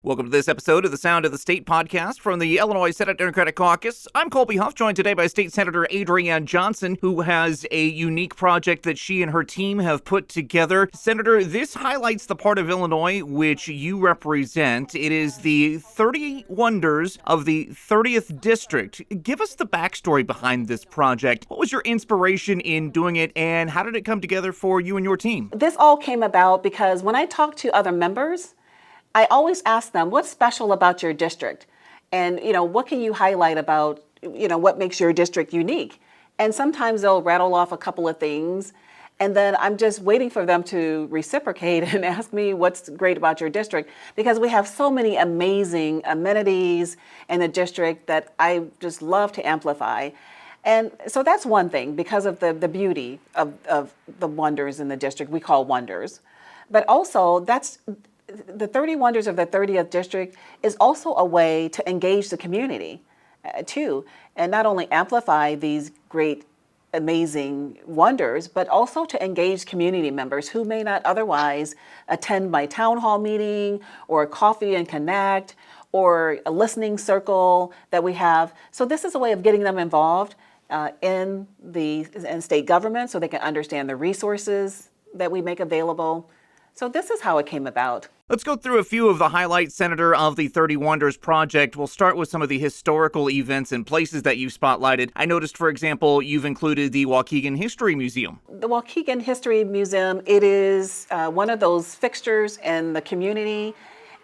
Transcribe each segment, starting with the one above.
Welcome to this episode of the Sound of the State podcast from the Illinois Senate Democratic Caucus. I'm Colby Huff, joined today by State Senator Adriane Johnson, who has a unique project that she and her team have put together. Senator, this highlights the part of Illinois which you represent. It is the 30 Wonders of the 30th District. Give us the backstory behind this project. What was your inspiration in doing it, and how did it come together for you and your team? This all came about because when I talk to other members, I always ask them, what's special about your district? And, what can you highlight about, what makes your district unique? And sometimes they'll rattle off a couple of things, and then I'm just waiting for them to reciprocate and ask me what's great about your district, because we have so many amazing amenities in the district that I just love to amplify. And so that's one thing, because of the beauty of the wonders in the district, we call wonders. But also, the 30 Wonders of the 30th District is also a way to engage the community, too, and not only amplify these great, amazing wonders, but also to engage community members who may not otherwise attend my town hall meeting or Coffee and Connect or a listening circle that we have. So this is a way of getting them involved in state government so they can understand the resources that we make available. So this is how it came about. Let's go through a few of the highlights, Senator, of the 30 Wonders project. We'll start with some of the historical events and places that you've spotlighted. I noticed, for example, you've included the Waukegan History Museum. The Waukegan History Museum, it is one of those fixtures in the community.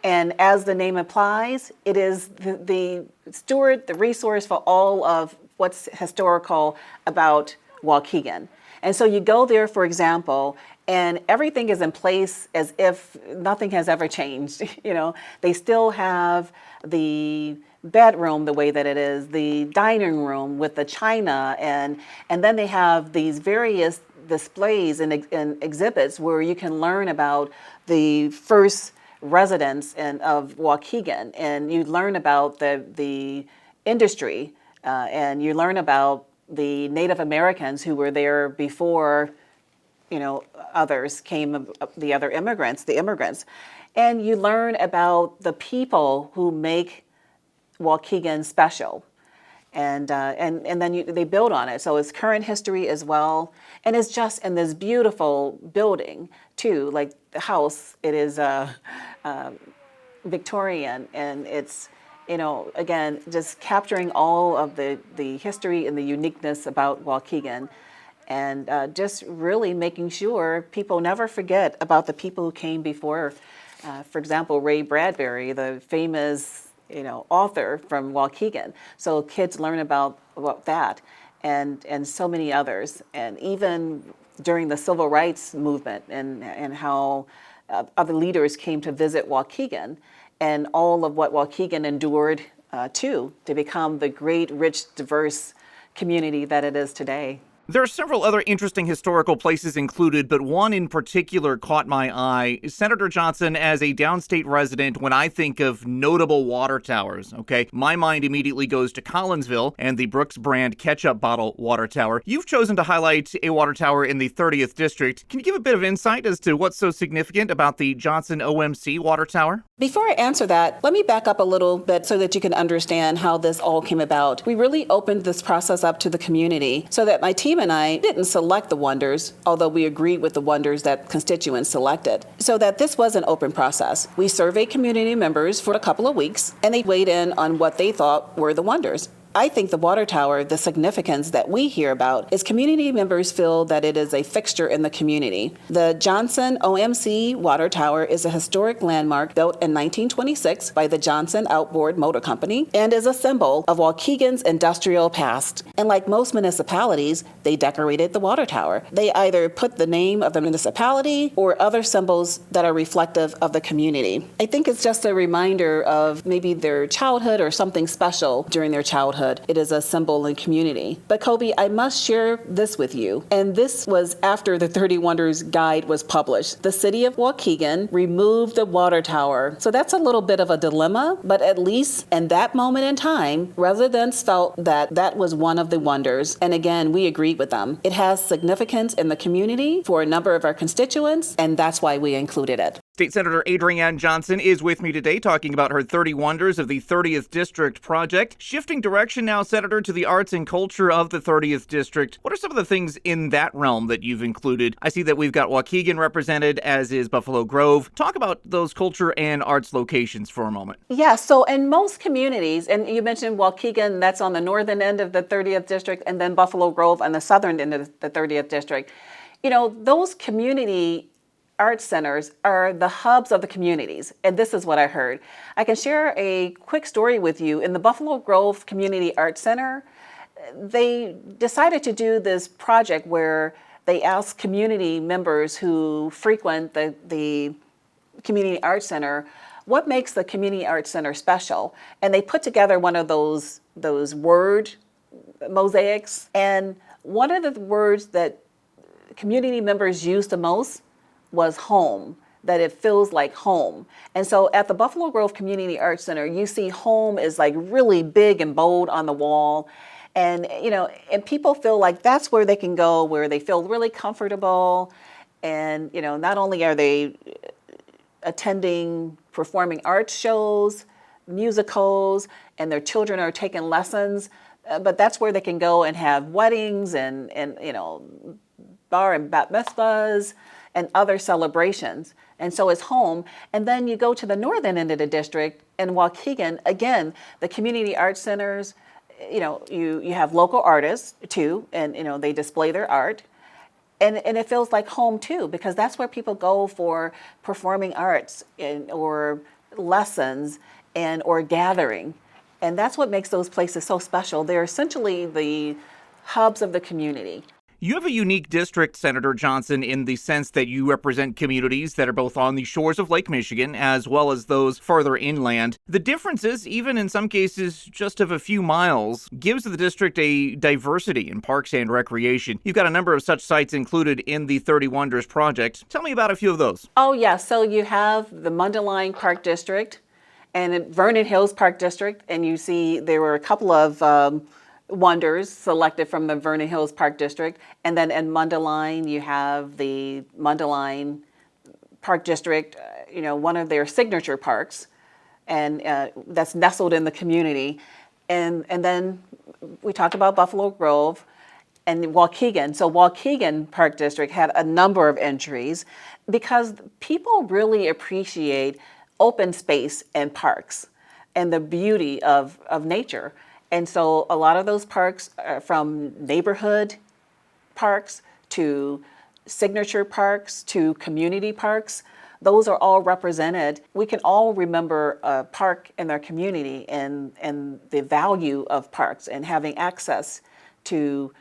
And as the name implies, it is the steward, the resource for all of what's historical about Waukegan. And so you go there, for example, and everything is in place as if nothing has ever changed. They still have the bedroom the way that it is, the dining room with the china, and then they have these various displays and exhibits where you can learn about the first residents of Waukegan, and you learn about the industry, and you learn about the Native Americans who were there before others came, the immigrants. And you learn about the people who make Waukegan special. And then they build on it. So it's current history as well. And it's just in this beautiful building, too. Like the house, it is Victorian, and it's, again, just capturing all of the history and the uniqueness about Waukegan. And just really making sure people never forget about the people who came before. For example, Ray Bradbury, the famous author from Waukegan. So kids learn about that, and so many others. And even during the civil rights movement, and how other leaders came to visit Waukegan, and all of what Waukegan endured to become the great, rich, diverse community that it is today. There are several other interesting historical places included, but one in particular caught my eye. Senator Johnson, as a downstate resident, when I think of notable water towers, my mind immediately goes to Collinsville and the Brooks brand ketchup bottle water tower. You've chosen to highlight a water tower in the 30th District. Can you give a bit of insight as to what's so significant about the Johnson OMC water tower? Before I answer that, let me back up a little bit so that you can understand how this all came about. We really opened this process up to the community so that my team and I didn't select the wonders, although we agreed with the wonders that constituents selected, so that this was an open process. We surveyed community members for a couple of weeks, and they weighed in on what they thought were the wonders. I think the water tower, the significance that we hear about is community members feel that it is a fixture in the community. The Johnson OMC water tower is a historic landmark built in 1926 by the Johnson Outboard Motor Company and is a symbol of Waukegan's industrial past. And like most municipalities, they decorated the water tower. They either put the name of the municipality or other symbols that are reflective of the community. I think it's just a reminder of maybe their childhood or something special during their childhood. It is a symbol in community. But Colby, I must share this with you. And this was after the 30 Wonders Guide was published. The city of Waukegan removed the water tower. So that's a little bit of a dilemma, but at least in that moment in time, residents felt that that was one of the wonders. And again, we agreed with them. It has significance in the community for a number of our constituents, and that's why we included it. State Senator Adriane Johnson is with me today talking about her 30 Wonders of the 30th District project. Shifting direction now, Senator, to the arts and culture of the 30th District. What are some of the things in that realm that you've included? I see that we've got Waukegan represented, as is Buffalo Grove. Talk about those culture and arts locations for a moment. Yeah, so in most communities, and you mentioned Waukegan, that's on the northern end of the 30th District, and then Buffalo Grove on the southern end of the 30th District. You know, those community arts centers are the hubs of the communities, and this is what I heard. I can share a quick story with you. In the Buffalo Grove Community Arts Center, they decided to do this project where they asked community members who frequent the Community Arts Center, what makes the Community Arts Center special? And they put together one of those word mosaics, and one of the words that community members used the most was home, that it feels like home. And so at the Buffalo Grove Community Arts Center, you see home is like really big and bold on the wall. And, you know, and people feel like that's where they can go, where they feel really comfortable. And, you know, not only are they attending performing arts shows, musicals, and their children are taking lessons, but that's where they can go and have weddings and you know, bar and bat mitzvahs and other celebrations. And so it's home. And then you go to the northern end of the district in Waukegan, again, the community arts centers, you know, you have local artists too, and, you know, they display their art. And it feels like home too, because that's where people go for performing arts or lessons or gathering. And that's what makes those places so special. They're essentially the hubs of the community. You have a unique district, Senator Johnson, in the sense that you represent communities that are both on the shores of Lake Michigan as well as those further inland. The differences, even in some cases just of a few miles, gives the district a diversity in parks and recreation. You've got a number of such sites included in the 30 Wonders project. Tell me about a few of those. Oh, yeah. So you have the Mundelein Park District and Vernon Hills Park District, and you see there were a couple of wonders selected from the Vernon Hills Park District. And then in Mundelein, you have the Mundelein Park District, you know, one of their signature parks, and that's nestled in the community. And then we talked about Buffalo Grove and Waukegan. So Waukegan Park District had a number of entries because people really appreciate open space and parks and the beauty of nature. And so a lot of those parks, from neighborhood parks to signature parks to community parks, those are all represented. We can all remember a park in our community and the value of parks and having access to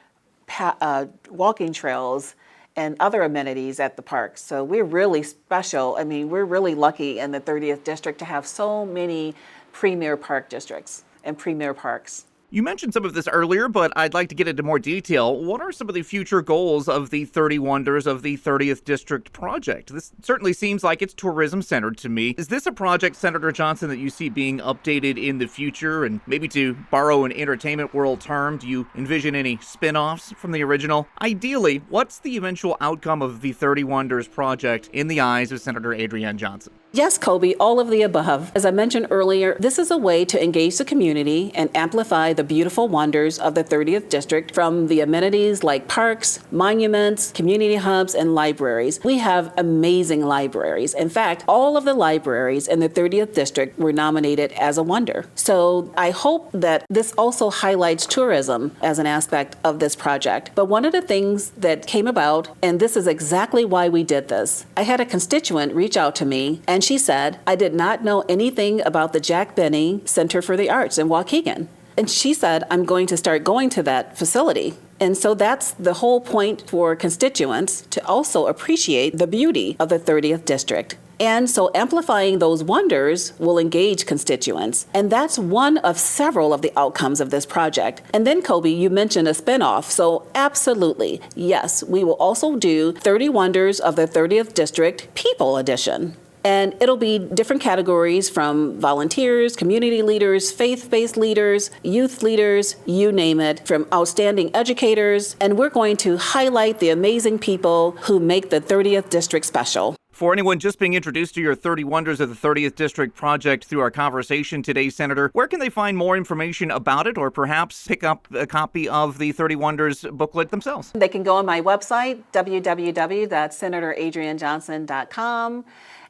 walking trails and other amenities at the parks. So we're really special. I mean, we're really lucky in the 30th District to have so many premier park districts and premier parks. You mentioned some of this earlier, but I'd like to get into more detail. What are some of the future goals of the 30 Wonders of the 30th District project? This certainly seems like it's tourism-centered to me. Is this a project, Senator Johnson, that you see being updated in the future? And maybe to borrow an entertainment world term, do you envision any spin-offs from the original? Ideally, what's the eventual outcome of the 30 Wonders project in the eyes of Senator Adriane Johnson? Yes, Colby, all of the above. As I mentioned earlier, this is a way to engage the community and amplify the beautiful wonders of the 30th District from the amenities like parks, monuments, community hubs, and libraries. We have amazing libraries. In fact, all of the libraries in the 30th District were nominated as a wonder. So I hope that this also highlights tourism as an aspect of this project. But one of the things that came about, and this is exactly why we did this, I had a constituent reach out to me, and she said, I did not know anything about the Jack Benny Center for the Arts in Waukegan. And she said, I'm going to start going to that facility. And so that's the whole point for constituents to also appreciate the beauty of the 30th District. And so amplifying those wonders will engage constituents. And that's one of several of the outcomes of this project. And then, Kobe, you mentioned a spinoff. So absolutely, yes, we will also do 30 Wonders of the 30th District People Edition. And it'll be different categories from volunteers, community leaders, faith-based leaders, youth leaders, you name it, from outstanding educators. And we're going to highlight the amazing people who make the 30th District special. For anyone just being introduced to your 30 Wonders of the 30th District project through our conversation today, Senator, where can they find more information about it or perhaps pick up a copy of the 30 Wonders booklet themselves? They can go on my website, www.senatoradrianjohnson.com,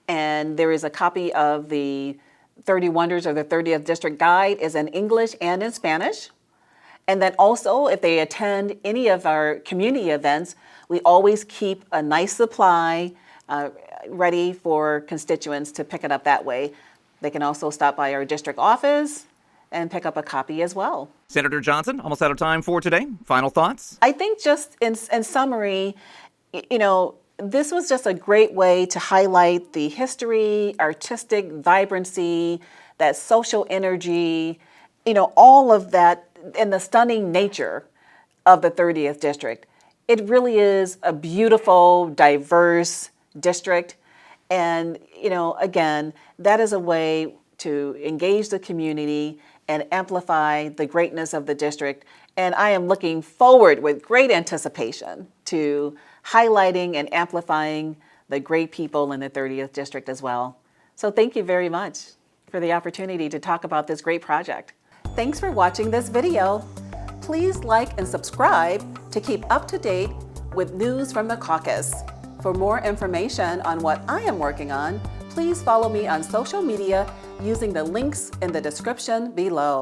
and there is a copy of the 30 Wonders of the 30th District Guide is in English and in Spanish. And then also, if they attend any of our community events, we always keep a nice supply ready for constituents to pick it up that way. They can also stop by our district office and pick up a copy as well. Senator Johnson, almost out of time for today. Final thoughts? I think just in summary, this was just a great way to highlight the history, artistic vibrancy, that social energy, all of that, and the stunning nature of the 30th District. It really is a beautiful, diverse district. And, again, that is a way to engage the community and amplify the greatness of the district. And I am looking forward with great anticipation to highlighting and amplifying the great people in the 30th District as well. So thank you very much for the opportunity to talk about this great project. Thanks for watching this video. Please like and subscribe to keep up to date with news from the caucus. For more information on what I am working on, please follow me on social media using the links in the description below.